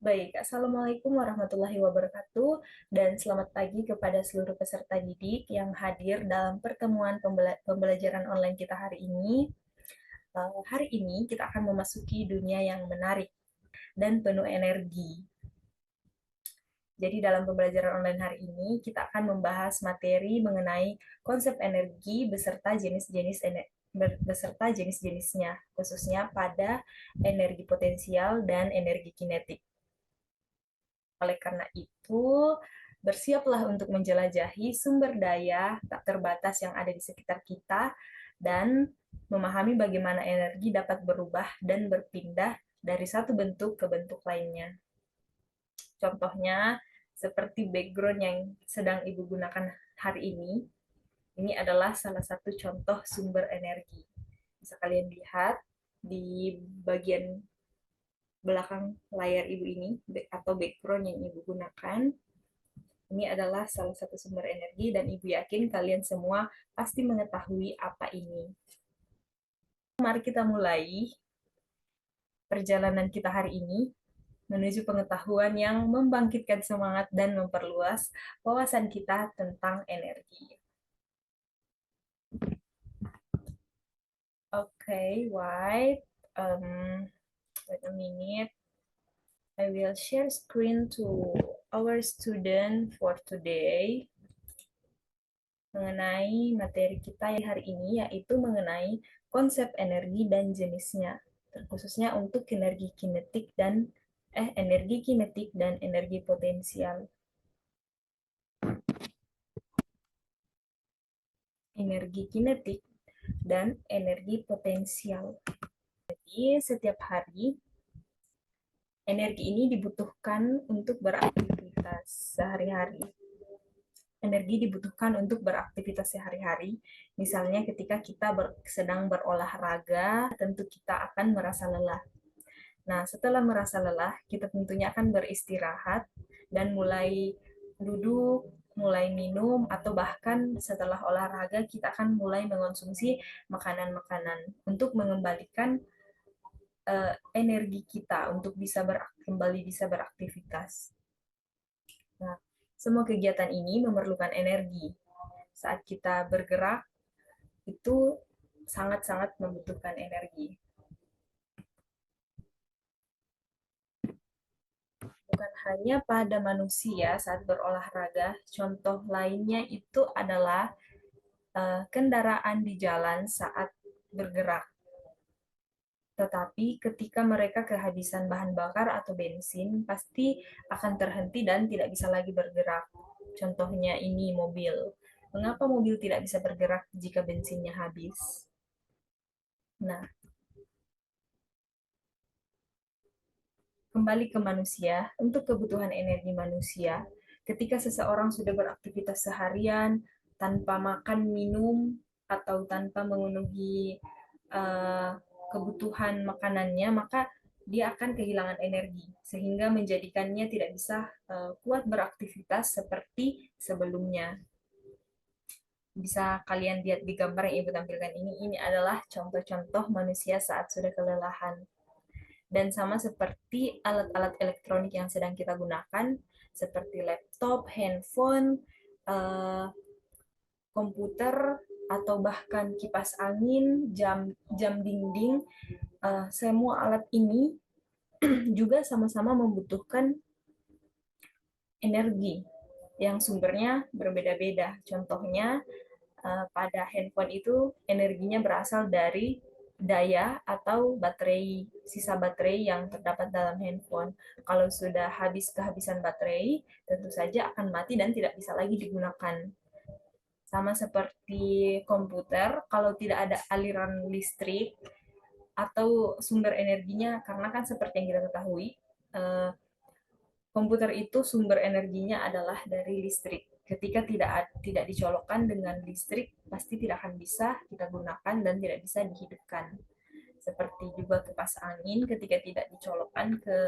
Baik, Assalamualaikum warahmatullahi wabarakatuh, dan selamat pagi kepada seluruh peserta didik yang hadir dalam pertemuan pembelajaran online kita hari ini. Hari ini kita akan memasuki dunia yang menarik dan penuh energi. Jadi dalam pembelajaran online hari ini, kita akan membahas materi mengenai konsep energi beserta jenis-jenisnya, khususnya pada energi potensial dan energi kinetik. Oleh karena itu, bersiaplah untuk menjelajahi sumber daya tak terbatas yang ada di sekitar kita dan memahami bagaimana energi dapat berubah dan berpindah dari satu bentuk ke bentuk lainnya. Contohnya, seperti background yang sedang Ibu gunakan hari ini adalah salah satu contoh sumber energi. Bisa kalian lihat di bagian belakang layar Ibu ini, atau background yang Ibu gunakan. Ini adalah salah satu sumber energi dan Ibu yakin kalian semua pasti mengetahui apa ini. Mari kita mulai perjalanan kita hari ini menuju pengetahuan yang membangkitkan semangat dan memperluas wawasan kita tentang energi. Okay, wait. Wait a minute. I will share screen to our student for today mengenai materi kita hari ini, yaitu mengenai konsep energi dan jenisnya, terkhususnya untuk energi kinetik dan energi potensial. Energi kinetik dan energi potensial. Jadi, setiap hari energi ini dibutuhkan untuk beraktivitas sehari-hari. Energi dibutuhkan untuk beraktivitas sehari-hari. Misalnya ketika kita sedang berolahraga, tentu kita akan merasa lelah. Nah, setelah merasa lelah, kita tentunya akan beristirahat dan mulai duduk, mulai minum, atau bahkan setelah olahraga kita akan mulai mengonsumsi makanan-makanan untuk mengembalikan energi kita untuk kembali bisa beraktivitas. Nah, semua kegiatan ini memerlukan energi. Saat kita bergerak, itu sangat-sangat membutuhkan energi. Bukan hanya pada manusia saat berolahraga, contoh lainnya itu adalah kendaraan di jalan saat bergerak. Tetapi ketika mereka kehabisan bahan bakar atau bensin, pasti akan terhenti dan tidak bisa lagi bergerak. Contohnya ini mobil. Mengapa mobil tidak bisa bergerak jika bensinnya habis? Nah, kembali ke manusia, untuk kebutuhan energi manusia, ketika seseorang sudah beraktivitas seharian tanpa makan, minum, atau tanpa memenuhi uh, kebutuhan makanannya, maka dia akan kehilangan energi, sehingga menjadikannya tidak bisa kuat beraktivitas seperti sebelumnya. Bisa kalian lihat di gambar yang Ibu tampilkan ini adalah contoh-contoh manusia saat sudah kelelahan. Dan sama seperti alat-alat elektronik yang sedang kita gunakan, seperti laptop, handphone, komputer, atau bahkan kipas angin, jam dinding, semua alat ini juga sama-sama membutuhkan energi yang sumbernya berbeda-beda. Contohnya, pada handphone itu energinya berasal dari daya atau baterai, sisa baterai yang terdapat dalam handphone. Kalau sudah kehabisan baterai, tentu saja akan mati dan tidak bisa lagi digunakan. Sama seperti komputer, kalau tidak ada aliran listrik atau sumber energinya, karena kan seperti yang kita ketahui, komputer itu sumber energinya adalah dari listrik. Ketika tidak dicolokkan dengan listrik, pasti tidak akan bisa kita gunakan dan tidak bisa dihidupkan. Seperti juga kipas angin, ketika tidak dicolokkan ke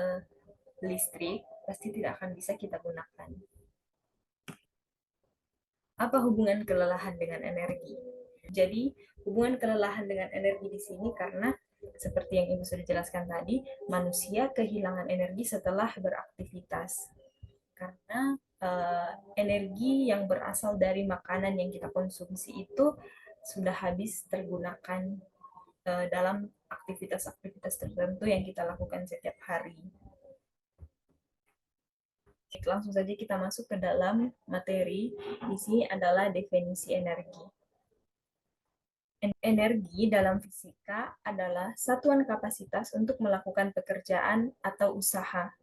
listrik, pasti tidak akan bisa kita gunakan. Apa hubungan kelelahan dengan energi? Jadi, hubungan kelelahan dengan energi di sini karena Seperti yang Ibu sudah jelaskan tadi, manusia kehilangan energi setelah beraktivitas. Karena energi yang berasal dari makanan yang kita konsumsi itu sudah habis tergunakan dalam aktivitas-aktivitas tertentu yang kita lakukan setiap hari. Langsung saja kita masuk ke dalam materi. Di sini adalah definisi energi. Energi dalam fisika adalah satuan kapasitas untuk melakukan pekerjaan atau usaha.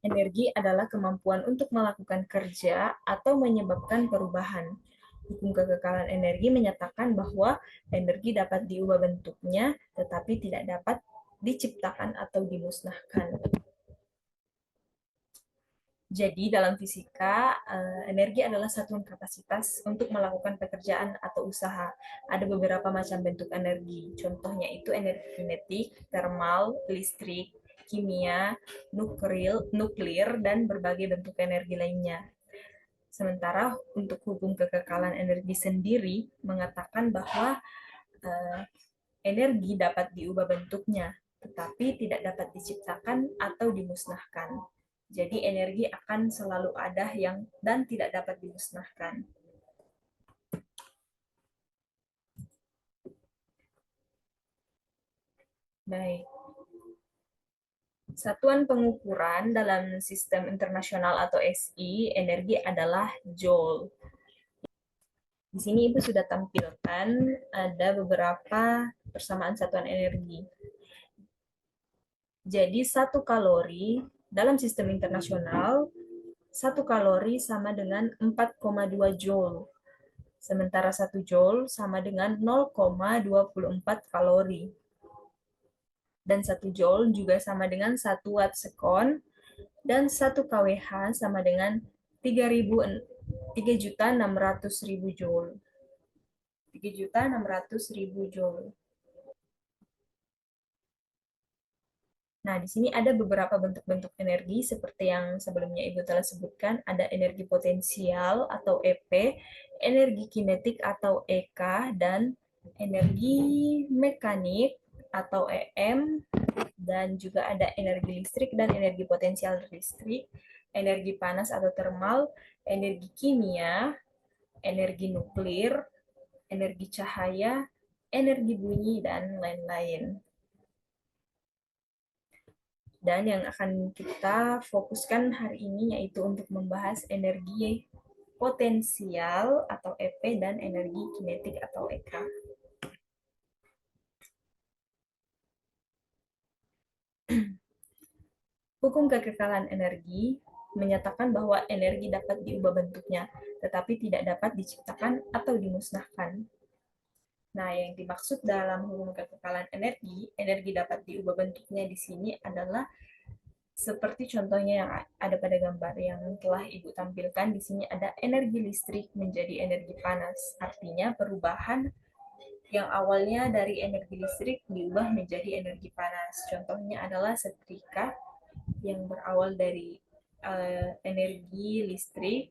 Energi adalah kemampuan untuk melakukan kerja atau menyebabkan perubahan. Hukum kekekalan energi menyatakan bahwa energi dapat diubah bentuknya, tetapi tidak dapat diciptakan atau dimusnahkan. Jadi dalam fisika, energi adalah satuan kapasitas untuk melakukan pekerjaan atau usaha. Ada beberapa macam bentuk energi. Contohnya itu energi kinetik, termal, listrik, kimia, nuklir, dan berbagai bentuk energi lainnya. Sementara untuk hukum kekekalan energi sendiri mengatakan bahwa energi dapat diubah bentuknya, tetapi tidak dapat diciptakan atau dimusnahkan. Jadi energi akan selalu ada dan tidak dapat dimusnahkan. Baik. Satuan pengukuran dalam sistem internasional atau SI, energi adalah Joule. Di sini Ibu sudah tampilkan ada beberapa persamaan satuan energi. Jadi 1 kalori dalam sistem internasional, 1 kalori sama dengan 4,2 joule. Sementara 1 joule sama dengan 0,24 kalori. Dan 1 joule juga sama dengan 1 watt sekon, dan 1 kWh sama dengan 3.600.000 joule. 3.600.000 joule. Nah, di sini ada beberapa bentuk-bentuk energi seperti yang sebelumnya Ibu telah sebutkan. Ada energi potensial atau EP, energi kinetik atau EK, dan energi mekanik atau EM, dan juga ada energi listrik dan energi potensial listrik, energi panas atau termal, energi kimia, energi nuklir, energi cahaya, energi bunyi, dan lain-lain. Dan yang akan kita fokuskan hari ini yaitu untuk membahas energi potensial atau EP dan energi kinetik atau EK. Hukum kekekalan energi menyatakan bahwa energi dapat diubah bentuknya, tetapi tidak dapat diciptakan atau dimusnahkan. Nah, yang dimaksud dalam hukum kekekalan energi, energi dapat diubah bentuknya di sini adalah seperti contohnya yang ada pada gambar yang telah Ibu tampilkan. Di sini ada energi listrik menjadi energi panas. Artinya perubahan yang awalnya dari energi listrik diubah menjadi energi panas. Contohnya adalah setrika yang berawal dari energi listrik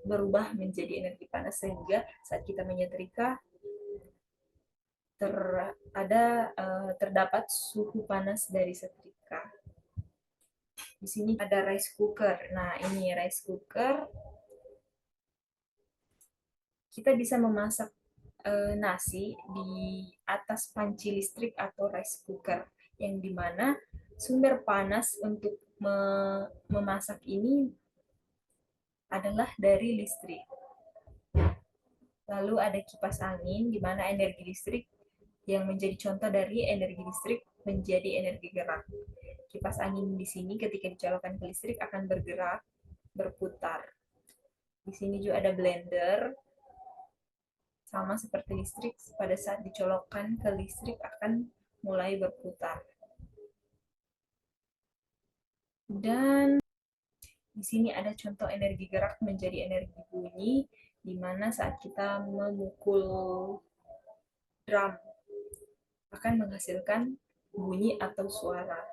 berubah menjadi energi panas, sehingga saat kita menyetrika terdapat suhu panas dari setrika. Di sini ada rice cooker. Nah, ini rice cooker. Kita bisa memasak nasi di atas panci listrik atau rice cooker, yang dimana sumber panas untuk memasak ini adalah dari listrik. Lalu ada kipas angin, di mana energi listrik yang menjadi contoh dari energi listrik menjadi energi gerak. Kipas angin di sini ketika dicolokkan ke listrik akan bergerak, berputar. Di sini juga ada blender, sama seperti listrik, pada saat dicolokkan ke listrik akan mulai berputar. Dan di sini ada contoh energi gerak menjadi energi bunyi, di mana saat kita memukul drum akan menghasilkan bunyi atau suara.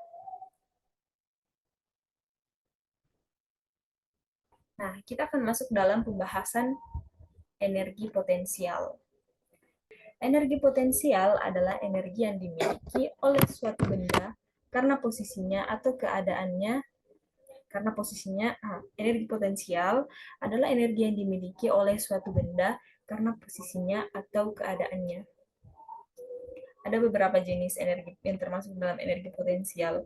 Nah, kita akan masuk dalam pembahasan energi potensial. Energi potensial adalah energi yang dimiliki oleh suatu benda karena posisinya atau keadaannya. Karena posisinya, energi potensial adalah energi yang dimiliki oleh suatu benda karena posisinya atau keadaannya. Ada beberapa jenis energi yang termasuk dalam energi potensial.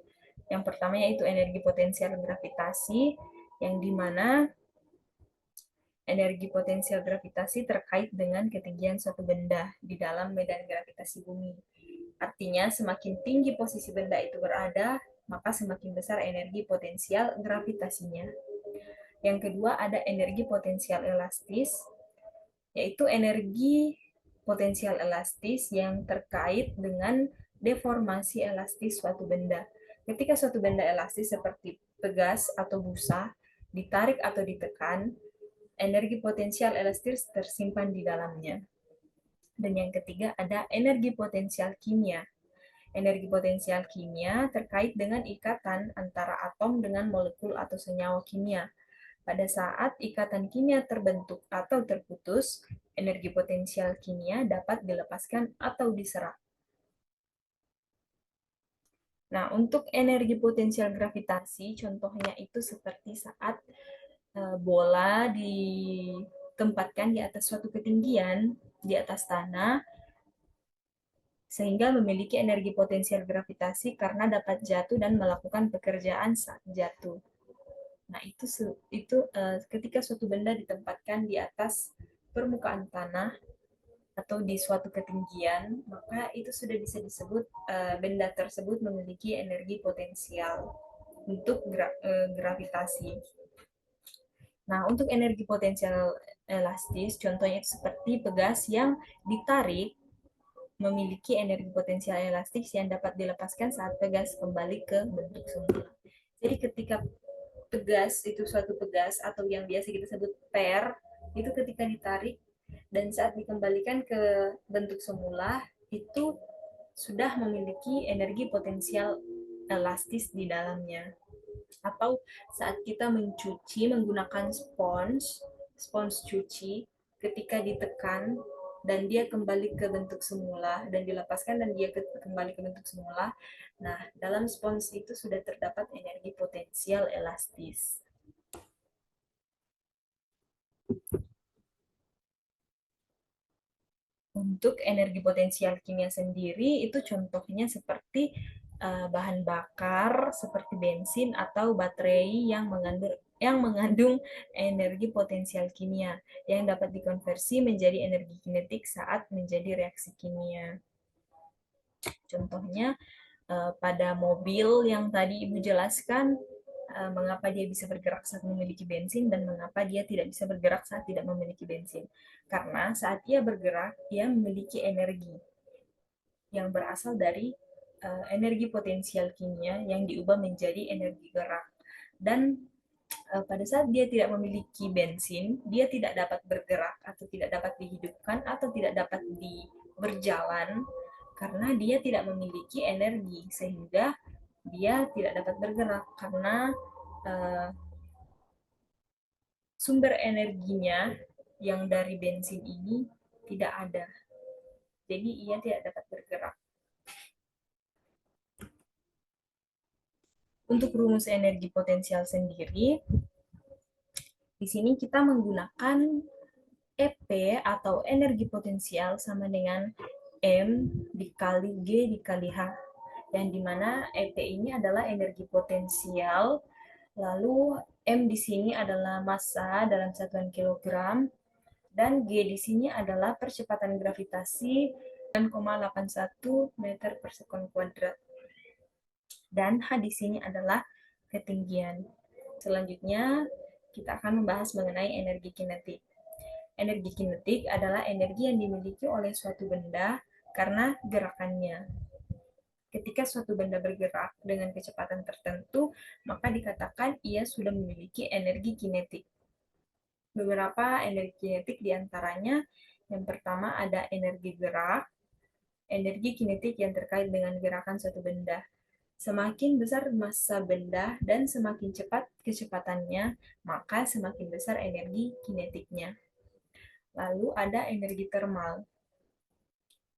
Yang pertama yaitu energi potensial gravitasi, yang dimana energi potensial gravitasi terkait dengan ketinggian suatu benda di dalam medan gravitasi bumi. Artinya, semakin tinggi posisi benda itu berada, maka semakin besar energi potensial gravitasinya. Yang kedua, ada energi potensial elastis, yaitu energi potensial elastis yang terkait dengan deformasi elastis suatu benda. Ketika suatu benda elastis seperti pegas atau busa ditarik atau ditekan, energi potensial elastis tersimpan di dalamnya. Dan yang ketiga ada energi potensial kimia. Energi potensial kimia terkait dengan ikatan antara atom dengan molekul atau senyawa kimia. Pada saat ikatan kimia terbentuk atau terputus, energi potensial kimia dapat dilepaskan atau diserap. Nah, untuk energi potensial gravitasi, contohnya itu seperti saat bola ditempatkan di atas suatu ketinggian, di atas tanah, sehingga memiliki energi potensial gravitasi karena dapat jatuh dan melakukan pekerjaan saat jatuh. Nah, itu ketika suatu benda ditempatkan di atas permukaan tanah atau di suatu ketinggian, maka itu sudah bisa disebut benda tersebut memiliki energi potensial untuk gravitasi. Nah, untuk energi potensial elastis, contohnya itu seperti pegas yang ditarik memiliki energi potensial elastis yang dapat dilepaskan saat pegas kembali ke bentuk semula. Jadi ketika pegas itu suatu pegas atau yang biasa kita sebut per, itu ketika ditarik dan saat dikembalikan ke bentuk semula itu sudah memiliki energi potensial elastis di dalamnya. Atau saat kita mencuci menggunakan spons cuci, ketika ditekan dan dia kembali ke bentuk semula dan dilepaskan dan dia kembali ke bentuk semula. Nah, dalam spons itu sudah terdapat energi potensial elastis. Untuk energi potensial kimia sendiri itu contohnya seperti bahan bakar seperti bensin atau baterai yang mengandung energi potensial kimia yang dapat dikonversi menjadi energi kinetik saat menjadi reaksi kimia. Contohnya pada mobil yang tadi Ibu jelaskan, mengapa dia bisa bergerak saat memiliki bensin dan mengapa dia tidak bisa bergerak saat tidak memiliki bensin. Karena saat ia bergerak, ia memiliki energi yang berasal dari energi potensial kimia yang diubah menjadi energi gerak. Dan pada saat dia tidak memiliki bensin, dia tidak dapat bergerak atau tidak dapat dihidupkan atau tidak dapat berjalan karena dia tidak memiliki energi sehingga dia tidak dapat bergerak karena uh, sumber energinya yang dari bensin ini tidak ada. Jadi ia tidak dapat bergerak. Untuk rumus energi potensial sendiri, di sini kita menggunakan EP atau energi potensial sama dengan M dikali G dikali H. Yang dimana EP ini adalah energi potensial, lalu M di sini adalah massa dalam satuan kilogram, dan G di sini adalah percepatan gravitasi 9,81 meter per sekon kuadrat. Dan H di sini adalah ketinggian. Selanjutnya, kita akan membahas mengenai energi kinetik. Energi kinetik adalah energi yang dimiliki oleh suatu benda karena gerakannya. Ketika suatu benda bergerak dengan kecepatan tertentu, maka dikatakan ia sudah memiliki energi kinetik. Beberapa energi kinetik diantaranya, yang pertama ada energi gerak, energi kinetik yang terkait dengan gerakan suatu benda. Semakin besar massa benda dan semakin cepat kecepatannya, maka semakin besar energi kinetiknya. Lalu ada energi termal.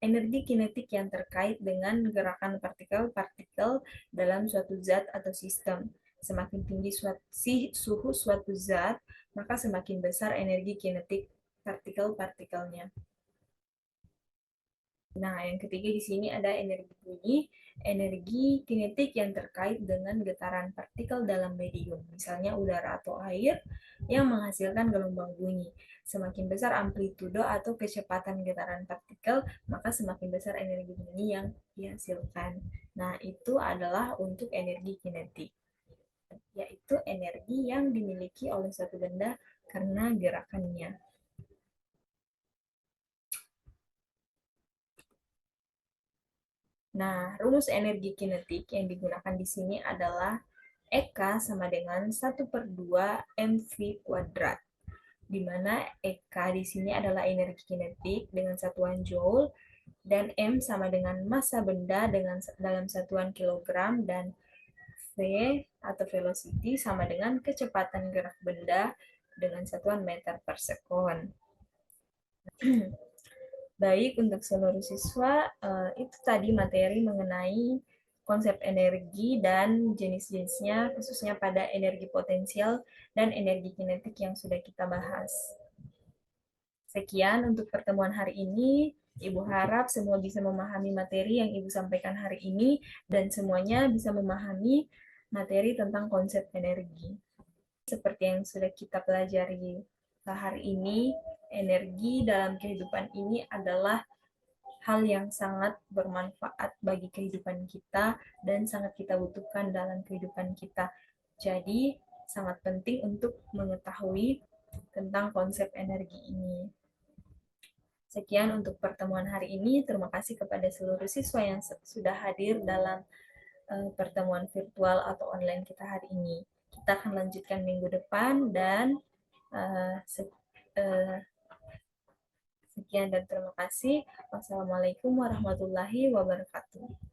energi kinetik yang terkait dengan gerakan partikel-partikel dalam suatu zat atau sistem. Semakin tinggi suhu suatu zat, maka semakin besar energi kinetik partikel-partikelnya. Nah, yang ketiga di sini ada energi bunyi, energi kinetik yang terkait dengan getaran partikel dalam medium, misalnya udara atau air yang menghasilkan gelombang bunyi. Semakin besar amplitudo atau kecepatan getaran partikel, maka semakin besar energi bunyi yang dihasilkan. Nah, itu adalah untuk energi kinetik, yaitu energi yang dimiliki oleh suatu benda karena gerakannya. Nah, rumus energi kinetik yang digunakan di sini adalah Eka sama dengan 1/2 mv kuadrat, di mana Eka di sini adalah energi kinetik dengan satuan joule, dan M sama dengan massa benda dengan dalam satuan kilogram, dan V atau velocity sama dengan kecepatan gerak benda dengan satuan meter per sekon. Baik, untuk seluruh siswa, itu tadi materi mengenai konsep energi dan jenis-jenisnya, khususnya pada energi potensial dan energi kinetik yang sudah kita bahas. Sekian untuk pertemuan hari ini. Ibu harap semua bisa memahami materi yang Ibu sampaikan hari ini dan semuanya bisa memahami materi tentang konsep energi. Seperti yang sudah kita pelajari hari ini, energi dalam kehidupan ini adalah hal yang sangat bermanfaat bagi kehidupan kita dan sangat kita butuhkan dalam kehidupan kita. Jadi, sangat penting untuk mengetahui tentang konsep energi ini. Sekian untuk pertemuan hari ini. Terima kasih kepada seluruh siswa yang sudah hadir dalam pertemuan virtual atau online kita hari ini. Kita akan lanjutkan minggu depan dan uh, sekian dan terima kasih. Wassalamualaikum warahmatullahi wabarakatuh.